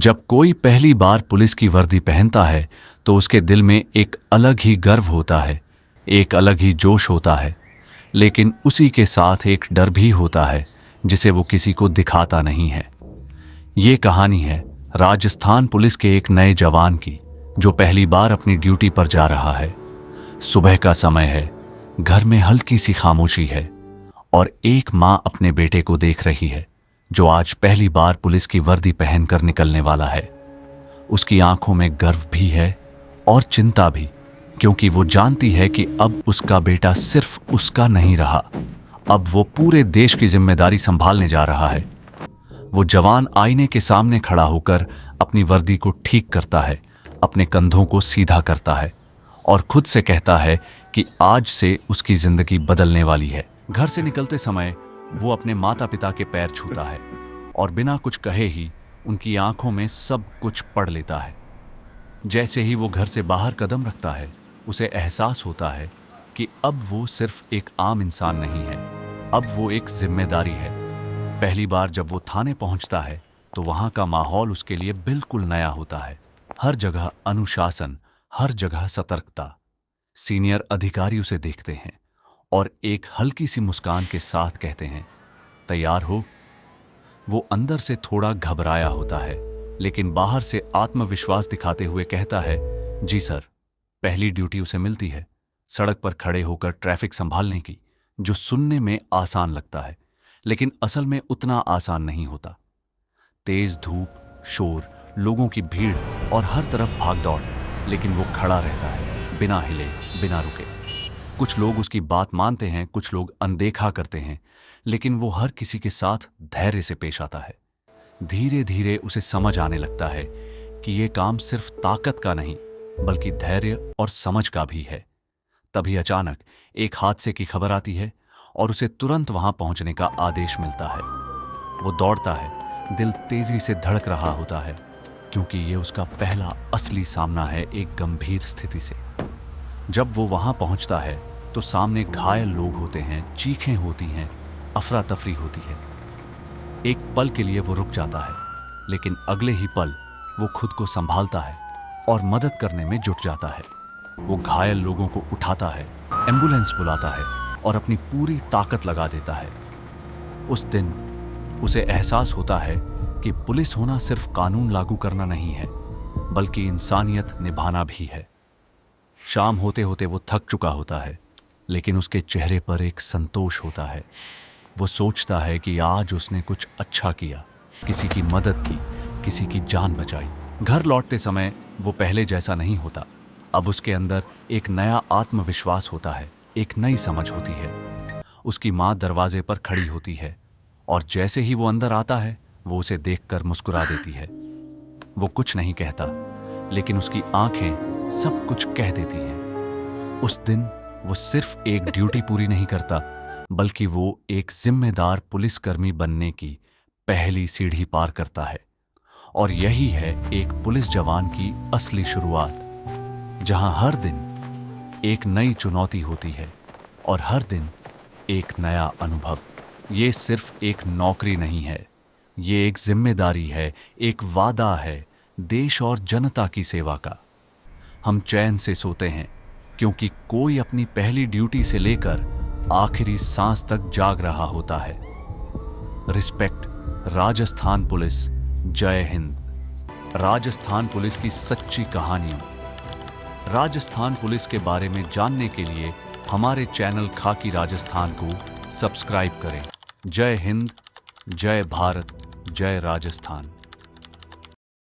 जब कोई पहली बार पुलिस की वर्दी पहनता है तो उसके दिल में एक अलग ही गर्व होता है, एक अलग ही जोश होता है, लेकिन उसी के साथ एक डर भी होता है जिसे वो किसी को दिखाता नहीं है। ये कहानी है राजस्थान पुलिस के एक नए जवान की जो पहली बार अपनी ड्यूटी पर जा रहा है। सुबह का समय है, घर में हल्की सी खामोशी है और एक माँ अपने बेटे को देख रही है जो आज पहली बार पुलिस की वर्दी पहनकर निकलने वाला है। उसकी आंखों में गर्व भी है और चिंता भी, क्योंकि वो जानती है कि अब उसका बेटा सिर्फ उसका नहीं रहा, अब वो पूरे देश की जिम्मेदारी संभालने जा रहा है। वो जवान आईने के सामने खड़ा होकर अपनी वर्दी को ठीक करता है, अपने कंधों को सीधा करता है और खुद से कहता है कि आज से उसकी जिंदगी बदलने वाली है। घर से निकलते समय वो अपने माता पिता के पैर छूता है और बिना कुछ कहे ही उनकी आंखों में सब कुछ पढ़ लेता है। जैसे ही वो घर से बाहर कदम रखता है, उसे एहसास होता है कि अब वो सिर्फ एक आम इंसान नहीं है, अब वो एक जिम्मेदारी है। पहली बार जब वो थाने पहुंचता है तो वहां का माहौल उसके लिए बिल्कुल नया होता है। हर जगह अनुशासन, हर जगह सतर्कता। सीनियर अधिकारी उसे देखते हैं और एक हल्की सी मुस्कान के साथ कहते हैं, तैयार हो। वो अंदर से थोड़ा घबराया होता है, लेकिन बाहर से आत्मविश्वास दिखाते हुए कहता है, जी सर। पहली ड्यूटी उसे मिलती है सड़क पर खड़े होकर ट्रैफिक संभालने की, जो सुनने में आसान लगता है लेकिन असल में उतना आसान नहीं होता। तेज धूप, शोर, लोगों की भीड़ और हर तरफ भाग दौड़, लेकिन वो खड़ा रहता है, बिना हिले, बिना रुके। कुछ लोग उसकी बात मानते हैं, कुछ लोग अनदेखा करते हैं, लेकिन वो हर किसी के साथ धैर्य से पेश आता है। धीरे धीरे उसे समझ आने लगता है कि ये काम सिर्फ ताकत का नहीं बल्कि धैर्य और समझ का भी है। तभी अचानक एक हादसे की खबर आती है और उसे तुरंत वहां पहुंचने का आदेश मिलता है। वो दौड़ता है, दिल तेजी से धड़क रहा होता है, क्योंकि ये उसका पहला असली सामना है एक गंभीर स्थिति से। जब वो वहां पहुंचता है तो सामने घायल लोग होते हैं, चीखें होती हैं, अफरा तफरी होती है। एक पल के लिए वो रुक जाता है, लेकिन अगले ही पल वो खुद को संभालता है और मदद करने में जुट जाता है। वो घायल लोगों को उठाता है, एम्बुलेंस बुलाता है और अपनी पूरी ताकत लगा देता है। उस दिन उसे एहसास होता है कि पुलिस होना सिर्फ कानून लागू करना नहीं है, बल्कि इंसानियत निभाना भी है। शाम होते होते वो थक चुका होता है, लेकिन उसके चेहरे पर एक संतोष होता है। वो सोचता है कि आज उसने कुछ अच्छा किया, किसी की मदद की, किसी की जान बचाई। घर लौटते समय वो पहले जैसा नहीं होता। अब उसके अंदर एक नया आत्मविश्वास होता है, एक नई समझ होती है। उसकी माँ दरवाजे पर खड़ी होती है और जैसे ही वो अंदर आता है, वो उसे देखकर मुस्कुरा देती है। वो कुछ नहीं कहता, लेकिन उसकी आंखें सब कुछ कह देती हैं। उस दिन वो सिर्फ एक ड्यूटी पूरी नहीं करता, बल्कि वो एक जिम्मेदार पुलिसकर्मी बनने की पहली सीढ़ी पार करता है। और यही है एक पुलिस जवान की असली शुरुआत, जहां हर दिन एक नई चुनौती होती है और हर दिन एक नया अनुभव। ये सिर्फ एक नौकरी नहीं है, ये एक जिम्मेदारी है, एक वादा है देश और जनता की सेवा का। हम चैन से सोते हैं क्योंकि कोई अपनी पहली ड्यूटी से लेकर आखिरी सांस तक जाग रहा होता है। रिस्पेक्ट राजस्थान पुलिस, जय हिंद। राजस्थान पुलिस की सच्ची कहानियों। राजस्थान पुलिस के बारे में जानने के लिए हमारे चैनल खाकी राजस्थान को सब्सक्राइब करें। जय हिंद, जय भारत, जय राजस्थान।